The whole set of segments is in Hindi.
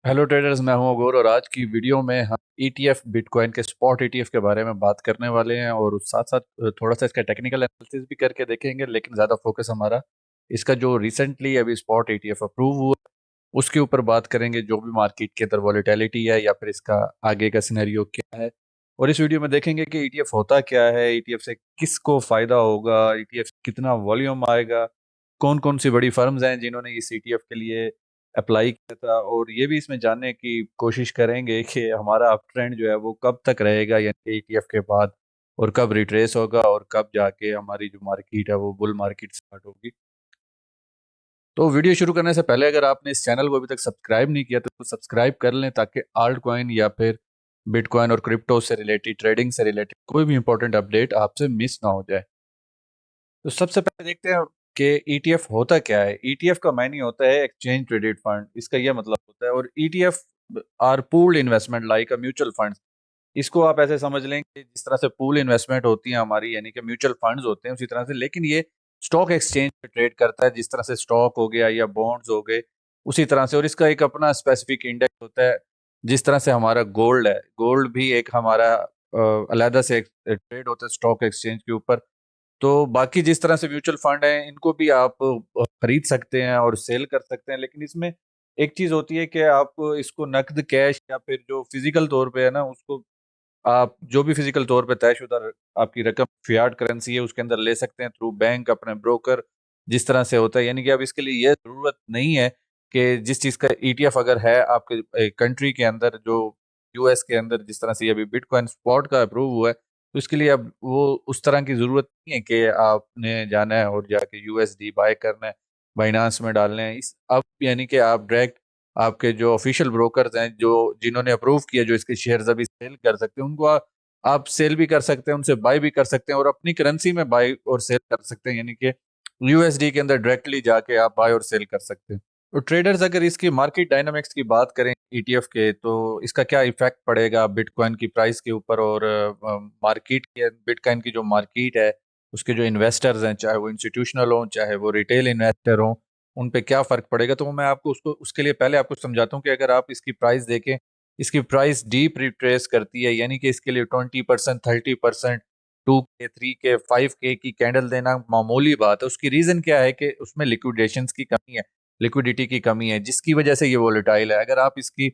हेलो ट्रेडर्स, मैं हूं अगोर और आज की वीडियो में हम ईटीएफ बिटकॉइन के स्पॉट ईटीएफ के बारे में बात करने वाले हैं और उस साथ साथ थोड़ा सा इसका टेक्निकल एनालिसिस भी करके देखेंगे। लेकिन ज़्यादा फोकस हमारा इसका जो रिसेंटली अभी स्पॉट ईटीएफ अप्रूव हुआ उसके ऊपर बात करेंगे, जो भी मार्केट के अंदर वॉलेटिलिटी है या फिर इसका आगे का सिनेरियो क्या है। और इस वीडियो में देखेंगे कि ईटीएफ होता क्या है, ईटीएफ से किसको फायदा होगा, ईटीएफ कितना वॉल्यूम आएगा, कौन कौन सी बड़ी फर्म्स हैं जिन्होंने इस ईटीएफ के लिए अप्लाई किया था, और ये भी इसमें जानने की कोशिश करेंगे कि हमारा अप ट्रेंड जो है वो कब तक रहेगा, यानी ईटीएफ के बाद, और कब रिट्रेस होगा और कब जाके हमारी जो मार्केट है वो बुल मार्केट स्टार्ट होगी। तो वीडियो शुरू करने से पहले अगर आपने इस चैनल को अभी तक सब्सक्राइब नहीं किया तो सब्सक्राइब कर लें, ताकि आल्ट कॉइन या फिर बिटकॉइन और क्रिप्टो से रिलेटेड, ट्रेडिंग से रिलेटेड कोई भी इंपॉर्टेंट अपडेट आपसे मिस ना हो जाए। तो सबसे पहले देखते हैं कि ईटीएफ होता क्या है। ईटीएफ का मायने होता है एक्सचेंज ट्रेडेड फंड, इसका यह मतलब होता है। और ETF are pooled investment like a mutual fund. इसको आप ऐसे समझ लें कि जिस तरह से पूल इन्वेस्टमेंट होती है हमारी, यानी कि म्यूचुअल फंड्स होते हैं उसी तरह से, लेकिन ये स्टॉक एक्सचेंज पे ट्रेड करता है, जिस तरह से स्टॉक हो गया या बॉन्ड्स हो गए उसी तरह से। और इसका एक अपना स्पेसिफिक इंडेक्स होता है, जिस तरह से हमारा गोल्ड है, गोल्ड भी एक हमारा अलहदा से ट्रेड होता है स्टॉक एक्सचेंज के ऊपर। तो बाकी जिस तरह से म्यूचुअल फंड है इनको भी आप खरीद सकते हैं और सेल कर सकते हैं, लेकिन इसमें एक चीज होती है कि आप इसको नकद कैश या फिर जो फिजिकल तौर पे है ना, उसको आप जो भी फिजिकल तौर पे तयशुदा आपकी रकम फियाट करेंसी है उसके अंदर ले सकते हैं थ्रू बैंक, अपने ब्रोकर, जिस तरह से होता है। यानी कि अब इसके लिए यह जरूरत नहीं है कि जिस चीज का ईटीएफ अगर है आपके कंट्री के अंदर, जो यूएस के अंदर जिस तरह से ये अभी बिटकॉइन स्पॉट का अप्रूव हुआ है, तो इसके लिए अब वो उस तरह की जरूरत नहीं है कि आपने जाना है और जाके यूएसडी बाय करना है, बाइनांस में डालने हैं। इस अब यानी कि आप डायरेक्ट आपके जो ऑफिशियल ब्रोकर्स हैं, जो जिन्होंने अप्रूव किया, जो इसके शेयर्स अभी सेल कर सकते हैं, उनको आप सेल भी कर सकते हैं, उनसे बाय भी कर सकते हैं और अपनी करेंसी में बाय और सेल कर सकते हैं, यानी कि यूएसडी के अंदर डायरेक्टली जाके आप बाय और सेल कर सकते हैं। तो ट्रेडर्स अगर इसकी मार्केट डायनामिक्स की बात करें ईटीएफ के, तो इसका क्या इफेक्ट पड़ेगा बिटकॉइन की प्राइस के ऊपर और मार्केट के, बिटकॉइन की जो मार्केट है उसके जो इन्वेस्टर्स हैं, चाहे वो इंस्टीट्यूशनल हों चाहे वो रिटेल इन्वेस्टर हों, उन पे क्या फर्क पड़ेगा। तो मैं आपको उसको उसके लिए पहले आपको समझाता हूँ कि अगर आप इसकी प्राइस देखें, इसकी प्राइस डीप रिट्रेस करती है, यानी कि इसके लिए 20%, 30%, 2K, 3K, 5K की कैंडल देना मामूली बात है। उसकी रीजन क्या है कि उसमें लिक्विडेशंस की कमी है, लिक्विडिटी की कमी है, जिसकी वजह से ये वोलेटाइल है। अगर आप इसकी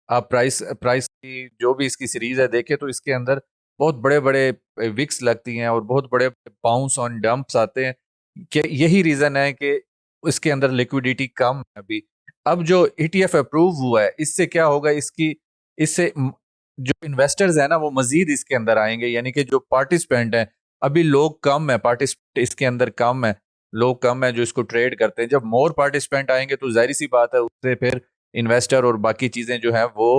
आप प्राइस प्राइस की जो भी इसकी सीरीज है देखें, तो इसके अंदर बहुत बड़े बड़े विक्स लगती हैं और बहुत बड़े बाउंस ऑन डंप्स आते हैं। कि यही रीजन है कि इसके अंदर लिक्विडिटी कम है अभी। अब जो ईटीएफ अप्रूव हुआ है, इससे क्या होगा, इसकी इससे जो इन्वेस्टर्स है ना वो मजीद इसके अंदर आएंगे, यानी कि जो पार्टिसिपेंट हैं, अभी लोग कम है, पार्टिसिपेंट इसके अंदर कम है, लोग कम है जो इसको ट्रेड करते हैं। जब मोर पार्टिसिपेंट आएंगे तो जाहिर सी बात है उससे फिर इन्वेस्टर और बाकी चीजें जो है वो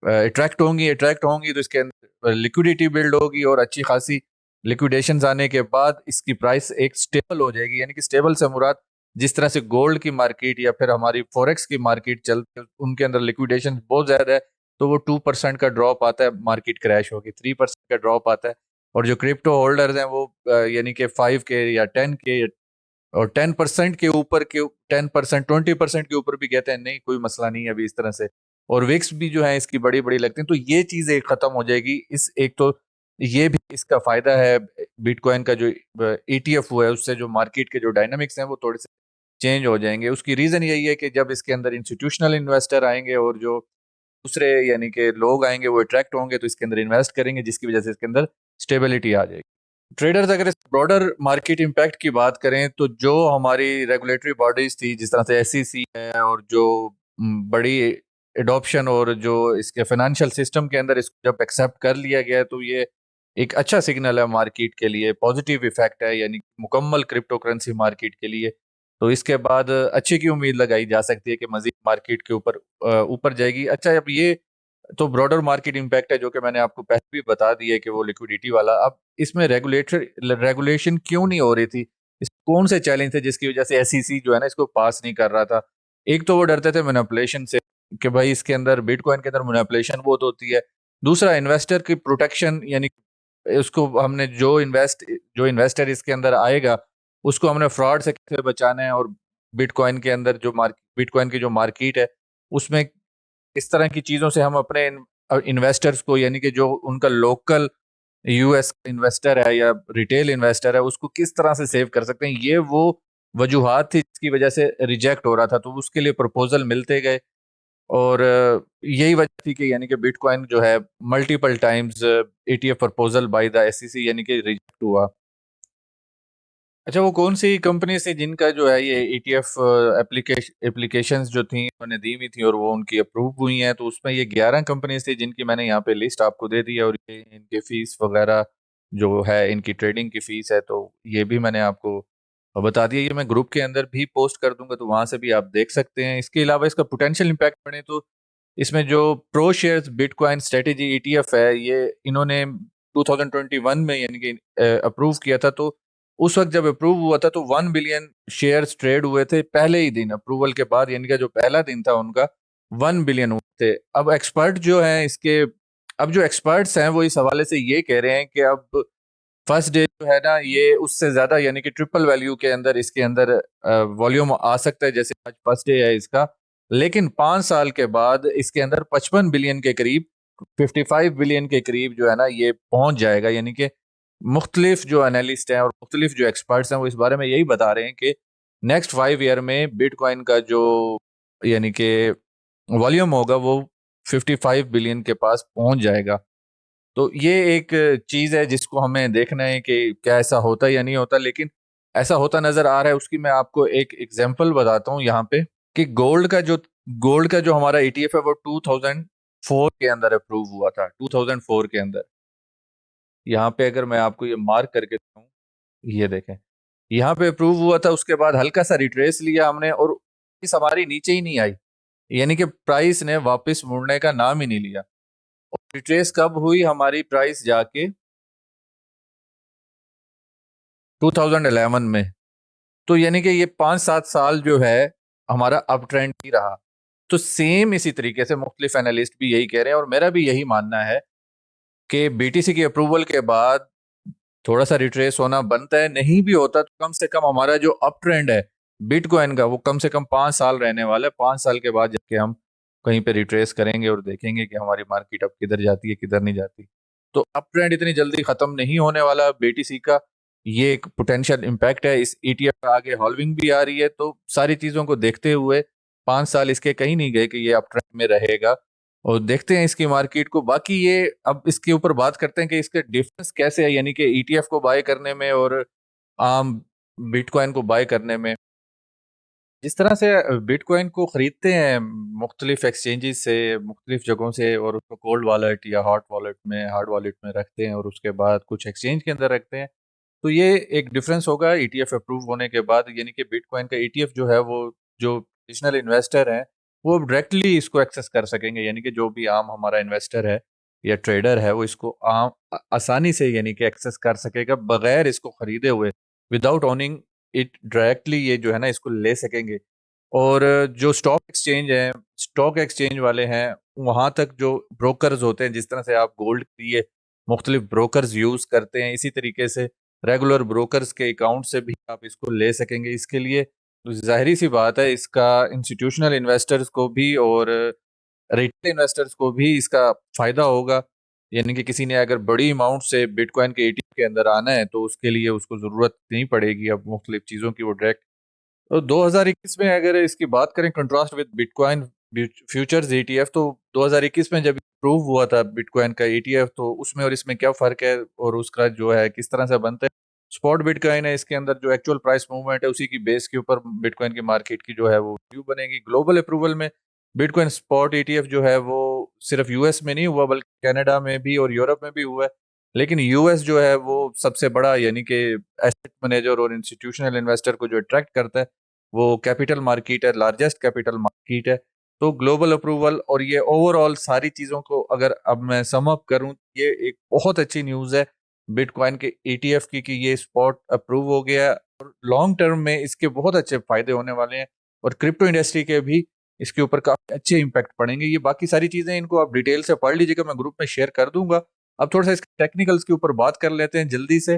अट्रैक्ट होंगी तो इसके अंदर लिक्विडिटी बिल्ड होगी और अच्छी खासी लिक्विडेशन आने के बाद इसकी प्राइस एक स्टेबल हो जाएगी। यानी कि स्टेबल से मुराद, जिस तरह से गोल्ड की मार्केट या फिर हमारी फॉरेक्स की मार्केट चलती है उनके अंदर लिक्विडेशन बहुत ज्यादा है, तो वो 2% का ड्रॉप आता है, मार्केट क्रैश होगी, 3% का ड्रॉप आता है। और जो क्रिप्टो होल्डर्स हैं वो यानी कि 5K या 10K और 10% के ऊपर के 10%, 20% के ऊपर भी कहते हैं नहीं कोई मसला नहीं है अभी, इस तरह से। और विक्स भी जो है इसकी बड़ी बड़ी लगती हैं, तो ये चीज एक खत्म हो जाएगी। इस एक तो ये भी इसका फायदा है, बिटकॉइन का जो ईटीएफ हुआ है उससे जो मार्केट के जो डायनामिक्स हैं वो थोड़े से चेंज हो जाएंगे। उसकी रीजन यही है कि जब इसके अंदर इंस्टीट्यूशनल इन्वेस्टर आएंगे और जो दूसरे यानी कि लोग आएंगे वो अट्रैक्ट होंगे तो इसके अंदर इन्वेस्ट करेंगे, जिसकी वजह से इसके अंदर स्टेबिलिटी आ जाएगी। ट्रेडर्स अगर इस ब्रॉडर मार्केट इम्पैक्ट की बात करें, तो जो हमारी रेगुलेटरी बॉडीज थी जिस तरह से एसईसी है, और जो बड़ी एडॉप्शन और जो इसके फाइनेंशियल सिस्टम के अंदर इसको जब एक्सेप्ट कर लिया गया है, तो ये एक अच्छा सिग्नल है मार्केट के लिए, पॉजिटिव इफेक्ट है, यानी मुकम्मल क्रिप्टो करेंसी मार्केट के लिए। तो इसके बाद अच्छे की उम्मीद लगाई जा सकती है कि मजीद मार्केट के ऊपर ऊपर जाएगी। अच्छा, अब ये तो ब्रॉडर मार्केट इम्पैक्ट है जो कि मैंने आपको पहले भी बता दिया है कि वो लिक्विडिटी वाला। अब इसमें रेगुलेशन क्यों नहीं हो रही थी, इस कौन से चैलेंज थे जिसकी वजह से एसईसी जो है ना इसको पास नहीं कर रहा था। एक तो वो डरते थे मैनिपुलेशन से, कि भाई इसके अंदर बिटकॉइन के अंदर मैनिपुलेशन बहुत होती है। दूसरा इन्वेस्टर की प्रोटेक्शन, यानी उसको हमने जो इन्वेस्टर इसके अंदर आएगा उसको हमने फ्रॉड से कैसे बचाना है, और बिटकॉइन के अंदर जो बिटकॉइन की जो मार्केट है उसमें इस तरह की चीज़ों से हम अपने इन्वेस्टर्स को, यानी कि जो उनका लोकल यूएस इन्वेस्टर है या रिटेल इन्वेस्टर है, उसको किस तरह से सेव कर सकते हैं, ये वो वजूहात थी जिसकी वजह से रिजेक्ट हो रहा था। तो उसके लिए प्रपोजल मिलते गए और यही वजह थी कि यानी कि बिटकॉइन जो है multiple times ETF proposal by the SEC यानी कि रिजेक्ट हुआ। अच्छा, वो कौन सी कंपनी थी जिनका जो है ये ईटीएफ एप्लीकेशंस जो थी उन्होंने दी हुई थी और वो उनकी अप्रूव हुई हैं? तो उसमें ये 11 कंपनीज थी जिनकी मैंने यहाँ पे लिस्ट आपको दे दी है, और ये इनके फीस वगैरह जो है, इनकी ट्रेडिंग की फीस है, तो ये भी मैंने आपको बता दिया। ये मैं ग्रुप के अंदर भी पोस्ट कर दूंगा, तो वहां से भी आप देख सकते हैं। इसके अलावा इसका पोटेंशियल इम्पैक्ट पड़े तो इसमें जो pro shares bitcoin strategy ETF है, ये इन्होंने 2021 में यानी कि अप्रूव किया था। तो उस वक्त जब अप्रूव हुआ था तो 1 बिलियन शेयर्स ट्रेड हुए थे पहले ही दिन अप्रूवल के बाद, यानी कि जो पहला दिन था उनका 1 बिलियन हुए थे। अब एक्सपर्ट जो हैं इसके, अब जो एक्सपर्ट्स हैं वो इस हवाले से ये कह रहे हैं कि अब फर्स्ट डे जो है ना, ये उससे ज्यादा यानी कि ट्रिपल वैल्यू के अंदर इसके अंदर वॉल्यूम आ सकता है, जैसे आज फर्स्ट डे है इसका। लेकिन 5 साल के बाद इसके अंदर 55 बिलियन के करीब, 55 बिलियन के करीब जो है ना ये पहुंच जाएगा। यानी कि मुख्तलिफ जो एनालिस्ट हैं और मुख्तलिफ जो एक्सपर्ट्स हैं वो इस बारे में यही बता रहे हैं कि नेक्स्ट 5 ईयर में बिटकॉइन का जो यानी कि वॉल्यूम होगा वो 55 बिलियन के पास पहुंच जाएगा। तो ये एक चीज है जिसको हमें देखना है कि क्या ऐसा होता है या नहीं होता, लेकिन ऐसा होता नजर आ रहा है। उसकी मैं आपको एक एग्जांपल बताता हूँ यहाँ पे कि गोल्ड का जो हमारा ईटीएफ है वो 2004 के अंदर अप्रूव हुआ था, 2004 के अंदर। यहाँ पे अगर मैं आपको ये मार्क करके दूँ, ये देखें, यहाँ पे अप्रूव हुआ था। उसके बाद हल्का सा रिट्रेस लिया हमने और इस हमारी नीचे ही नहीं आई, यानी कि प्राइस ने वापस मुड़ने का नाम ही नहीं लिया। और रिट्रेस कब हुई हमारी प्राइस जाके 2011 में। तो यानी कि ये 5-7 साल जो है हमारा अप ट्रेंड ही रहा। तो सेम इसी तरीके से मुख्तलिफ एनालिस्ट भी यही कह रहे हैं और मेरा भी यही मानना है कि बीटीसी की अप्रूवल के बाद थोड़ा सा रिट्रेस होना बनता है। नहीं भी होता तो कम से कम हमारा जो अप ट्रेंड है बिटकॉइन का वो कम से कम 5 साल रहने वाला है। 5 साल के बाद जाके हम कहीं पे रिट्रेस करेंगे और देखेंगे कि हमारी मार्केट अब किधर जाती है किधर नहीं जाती। तो अप ट्रेंड इतनी जल्दी खत्म नहीं होने वाला बीटीसी का। ये एक पोटेंशियल इम्पैक्ट है। इस ईटीएफ का आगे हॉल्विंग भी आ रही है, तो सारी चीजों को देखते हुए 5 साल इसके कहीं नहीं गए कि ये अप ट्रेंड में रहेगा। और देखते हैं इसकी मार्केट को। बाकी ये अब इसके ऊपर बात करते हैं कि इसके डिफरेंस कैसे है, यानी कि ईटीएफ को बाय करने में और आम बिटकॉइन को बाय करने में। जिस तरह से बिटकॉइन को खरीदते हैं मुख्तलिफ एक्सचेंजेस से, मुख्तलिफ जगहों से, और उसको कोल्ड वॉलेट या हॉट वॉलेट में, हार्ड वॉलेट में रखते हैं और उसके बाद कुछ एक्सचेंज के अंदर रखते हैं, तो ये एक डिफरेंस होगा ईटीएफ अप्रूव होने के बाद। यानी कि बिटकॉइन का ईटीएफ जो है वो जो ट्रेडिशनल इन्वेस्टर है वो डायरेक्टली इसको एक्सेस कर सकेंगे। यानी कि जो भी आम हमारा इन्वेस्टर है या ट्रेडर है वो इसको आसानी से यानी कि एक्सेस कर सकेगा बगैर इसको खरीदे हुए, विदाउट ओनिंग इट। डायरेक्टली ये जो है ना इसको ले सकेंगे। और जो स्टॉक एक्सचेंज वाले हैं, वहां तक जो ब्रोकर्स होते हैं, जिस तरह से आप गोल्ड के लिए मुख्तलिफ ब्रोकर्स यूज करते हैं, इसी तरीके से रेगुलर ब्रोकर्स के अकाउंट से भी आप इसको ले सकेंगे। इसके लिए तो जाहिर सी बात है इसका इंस्टीट्यूशनल इन्वेस्टर्स को भी और रिटेल इन्वेस्टर्स को भी इसका फायदा होगा। यानी कि किसी ने अगर बड़ी अमाउंट से बिटकॉइन के एटीएम के अंदर आना है तो उसके लिए उसको जरूरत नहीं पड़ेगी अब मुख्तलिफ चीज़ों की, वो डायरेक्ट। तो 2021 में अगर इसकी बात करें contrast with bitcoin futures ETF, तो 2021 में जब अप्रूव हुआ था बिटकॉइन का ईटीएफ, तो उसमें और इसमें क्या फर्क है और उसका जो है किस तरह से बनता है। स्पॉट बिटकॉइन है, इसके अंदर जो एक्चुअल प्राइस मूवमेंट है उसी की बेस के ऊपर बिटकॉइन की मार्केट की जो है वो व्यू बनेगी। ग्लोबल अप्रूवल में बिटकॉइन स्पॉट ईटीएफ जो है वो सिर्फ यूएस में नहीं हुआ बल्कि कनाडा में भी और यूरोप में भी हुआ है। लेकिन यूएस जो है वो सबसे बड़ा यानी कि एसेट मैनेजर और इंस्टीट्यूशनल इन्वेस्टर को जो अट्रैक्ट करता है, वो कैपिटल मार्केट है, लार्जेस्ट कैपिटल मार्केट है। तो ग्लोबल अप्रूवल और ये ओवरऑल सारी चीज़ों को अगर अब मैं सम अप करूं, ये एक बहुत अच्छी न्यूज़ है बिटकॉइन के ईटीएफ की कि ये स्पॉट अप्रूव हो गया है और लॉन्ग टर्म में इसके बहुत अच्छे फायदे होने वाले हैं और क्रिप्टो इंडस्ट्री के भी इसके ऊपर काफी अच्छे इंपैक्ट पड़ेंगे। ये बाकी सारी चीजें इनको आप डिटेल से पढ़ लीजिएगा, मैं ग्रुप में शेयर कर दूंगा। अब थोड़ा सा इसके टेक्निकल्स के ऊपर बात कर लेते हैं जल्दी से।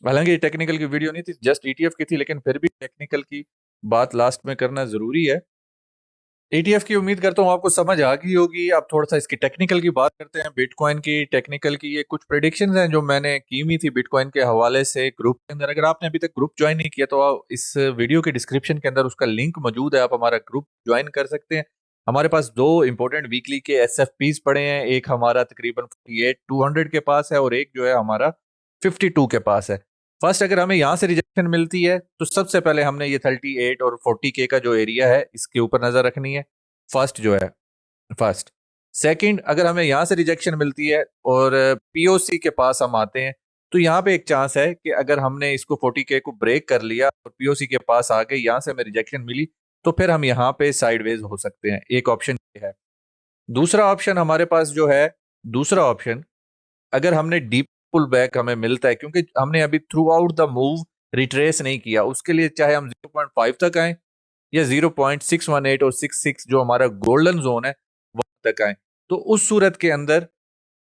हालांकि ये टेक्निकल की वीडियो नहीं थी, जस्ट ईटीएफ की थी, लेकिन फिर भी टेक्निकल की बात लास्ट में करना जरूरी है। ETF की उम्मीद करता हूँ आपको समझ आ गई होगी। अब थोड़ा सा इसकी टेक्निकल की बात करते हैं, बिटकॉइन की टेक्निकल की। ये कुछ प्रेडिक्शंस हैं जो मैंने की हुई थी बिटकॉइन के हवाले से ग्रुप के अंदर। अगर आपने अभी तक ग्रुप ज्वाइन नहीं किया तो आप इस वीडियो के डिस्क्रिप्शन के अंदर उसका लिंक मौजूद है, आप हमारा ग्रुप ज्वाइन कर सकते हैं। हमारे पास दो इंपॉर्टेंट वीकली के SFPs पड़े हैं, एक हमारा तकरीबन 48-200 के पास है और एक जो है हमारा 52 के पास है। फर्स्ट, अगर हमें यहाँ से रिजेक्शन मिलती है तो सबसे पहले हमने ये 38 और 40 के का जो एरिया है इसके ऊपर नजर रखनी है। फर्स्ट जो है, फर्स्ट। सेकंड, अगर हमें यहाँ से रिजेक्शन मिलती है और POC के पास हम आते हैं तो यहाँ पे एक चांस है कि अगर हमने इसको 40K को ब्रेक कर लिया और POC के पास आ गए, यहाँ से हमें रिजेक्शन मिली, तो फिर हम यहाँ पे साइडवेज हो सकते हैं। एक ऑप्शन ये है। दूसरा ऑप्शन हमारे पास जो है, दूसरा ऑप्शन, अगर हमने डीप पुल बैक हमें मिलता है, क्योंकि हमने अभी through out the move retrace नहीं किया, उसके लिए चाहे हम 0.5 तक आए या 0.618 और 66 जो हमारा गोल्डन जोन है वहां तक आए, तो उस सूरत के अंदर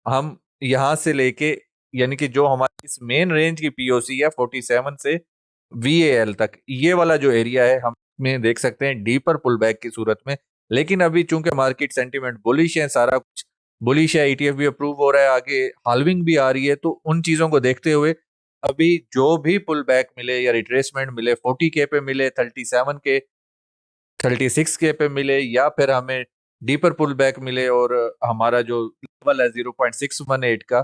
हम यहां से लेके, यानी कि जो हमारी इस मेन रेंज की POC है 47 से VAL तक, ये वाला जो एरिया है हम में देख सकते हैं डीपर पुल बैक की सूरत में। लेकिन अभी चूंकि मार्केट सेंटीमेंट बुलिश है, सारा कुछ बुलिश है, ETF भी अप्रूव हो रहा है, आगे हाल्विंग भी आ रही है, तो उन चीजों को देखते हुए अभी जो भी पुल बैक मिले या रिट्रेसमेंट मिले, 40K पे मिले, 37K 36K पे मिले, या फिर हमें डीपर पुल बैक मिले और हमारा जो लेवल है 0.618 का,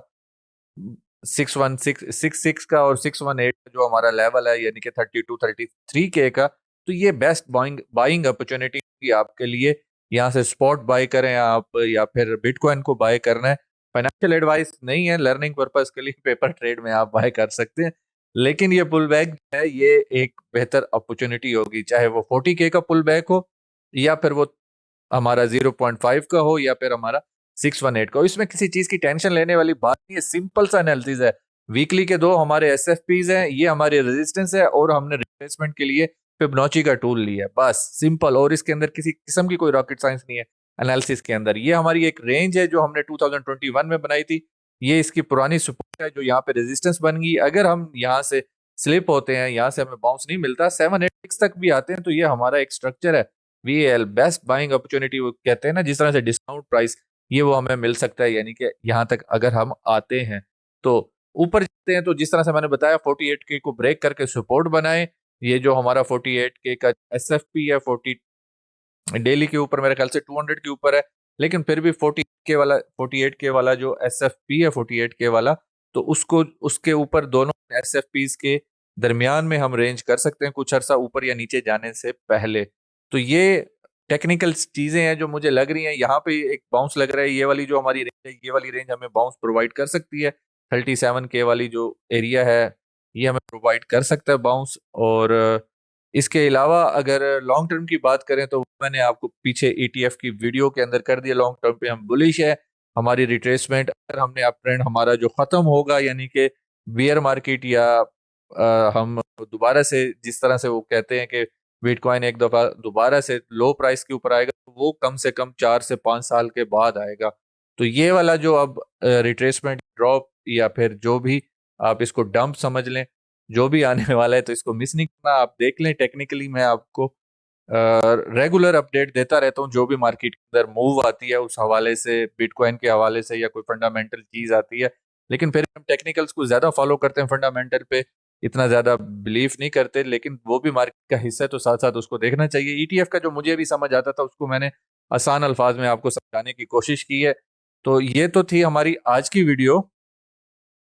61666 का और 618 का जो हमारा लेवल है, यानी कि 32-33K का, तो ये बेस्ट बाइंग बाइंग अपॉर्चुनिटी होगी आपके लिए। यहाँ से स्पॉट बाय करें आप या फिर बिटकॉइन को बाय करना है। फाइनेंशियल एडवाइस नहीं है, लर्निंग पर्पस के लिए पेपर ट्रेड में आप बाय कर सकते हैं। लेकिन ये पुल बैक है, ये एक बेहतर अपॉर्चुनिटी होगी, चाहे वो 40K का पुल बैक हो या फिर वो हमारा 0.5 का हो या फिर हमारा 618 का हो। इसमें किसी चीज की टेंशन लेने वाली बात नहीं है, सिंपल सा एनालिसिस है। वीकली के दो हमारे SFPs हैं, ये हमारे रेजिस्टेंस है और हमने रिप्लेसमेंट के लिए फिबोनाची का टूल लिया है, बस सिंपल। और इसके अंदर किसी किस्म की कोई रॉकेट साइंस नहीं है एनालिसिस के अंदर। ये हमारी एक रेंज है जो हमने 2021 में बनाई थी, ये इसकी पुरानी सपोर्ट है जो यहाँ पे रेजिस्टेंस बन गई। अगर हम यहाँ से स्लिप होते हैं, यहाँ से हमें बाउंस नहीं मिलता, 786 तक भी आते हैं, तो ये हमारा एक स्ट्रक्चर है। VAL बेस्ट बाइंग अपॉर्चुनिटी वो कहते हैं ना, जिस तरह से डिस्काउंट प्राइस, ये वो हमें मिल सकता है, यानी कि यहाँ तक अगर हम आते हैं तो ऊपर जाते हैं। तो जिस तरह से मैंने बताया 48K को ब्रेक करके सपोर्ट बनाए, ये जो हमारा 48K का SFP है 40 डेली के ऊपर, मेरे ख्याल से 200 के ऊपर है, लेकिन फिर भी 48K वाला जो SFP है 48K वाला, तो उसको उसके ऊपर दोनों SFPs के दरमियान में हम रेंज कर सकते हैं कुछ अरसा ऊपर या नीचे जाने से पहले। तो ये टेक्निकल चीजें हैं जो मुझे लग रही हैं। यहाँ पे एक बाउंस लग रहा है, ये वाली जो हमारी रेंज है, ये वाली रेंज हमें बाउंस प्रोवाइड कर सकती है। 37K वाली जो एरिया है ये हमें प्रोवाइड कर सकता है बाउंस। और इसके अलावा अगर लॉन्ग टर्म की बात करें तो मैंने आपको पीछे ETF की वीडियो के अंदर कर दिया, लॉन्ग टर्म पे हम बुलिश है। हमारी रिट्रेसमेंट, अगर हमने अप ट्रेंड हमारा जो खत्म होगा, यानी कि बियर मार्केट, या हम दोबारा से, जिस तरह से वो कहते हैं कि बिटकॉइन एक दफा दोबारा से लो प्राइस के ऊपर आएगा, तो वो कम से कम 4 से 5 साल के बाद आएगा। तो ये वाला जो अब रिट्रेसमेंट ड्रॉप या फिर जो भी आप इसको डंप समझ लें, जो भी आने वाला है, तो इसको मिस नहीं करना। आप देख लें, टेक्निकली मैं आपको रेगुलर अपडेट देता रहता हूँ, जो भी मार्केट के अंदर मूव आती है उस हवाले से, बिटकॉइन के हवाले से या कोई फंडामेंटल चीज आती है। लेकिन फिर हम टेक्निकल्स को ज्यादा फॉलो करते हैं, फंडामेंटल पे इतना ज्यादा बिलीव नहीं करते, लेकिन वो भी मार्केट का हिस्सा है तो साथ साथ उसको देखना चाहिए। ETF का जो मुझे भी समझ आता था उसको मैंने आसान अल्फाज में आपको समझाने की कोशिश की है। तो ये तो थी हमारी आज की वीडियो।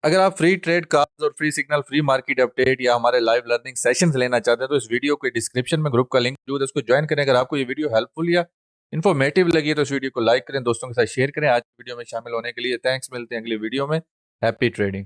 अगर आप फ्री ट्रेड कार्ड्स और free signal, free market update या हमारे लाइव लर्निंग सेशंस लेना चाहते हैं तो इस वीडियो के डिस्क्रिप्शन में ग्रुप का लिंक मौजूद है, उसको ज्वाइन करें। अगर आपको ये वीडियो हेल्पफुल या इन्फॉर्मेटिव लगी है तो इस वीडियो को लाइक करें, दोस्तों के साथ शेयर करें। आज की वीडियो में शामिल होने के लिए थैंक्स। मिलते हैं अगली वीडियो में। Happy trading.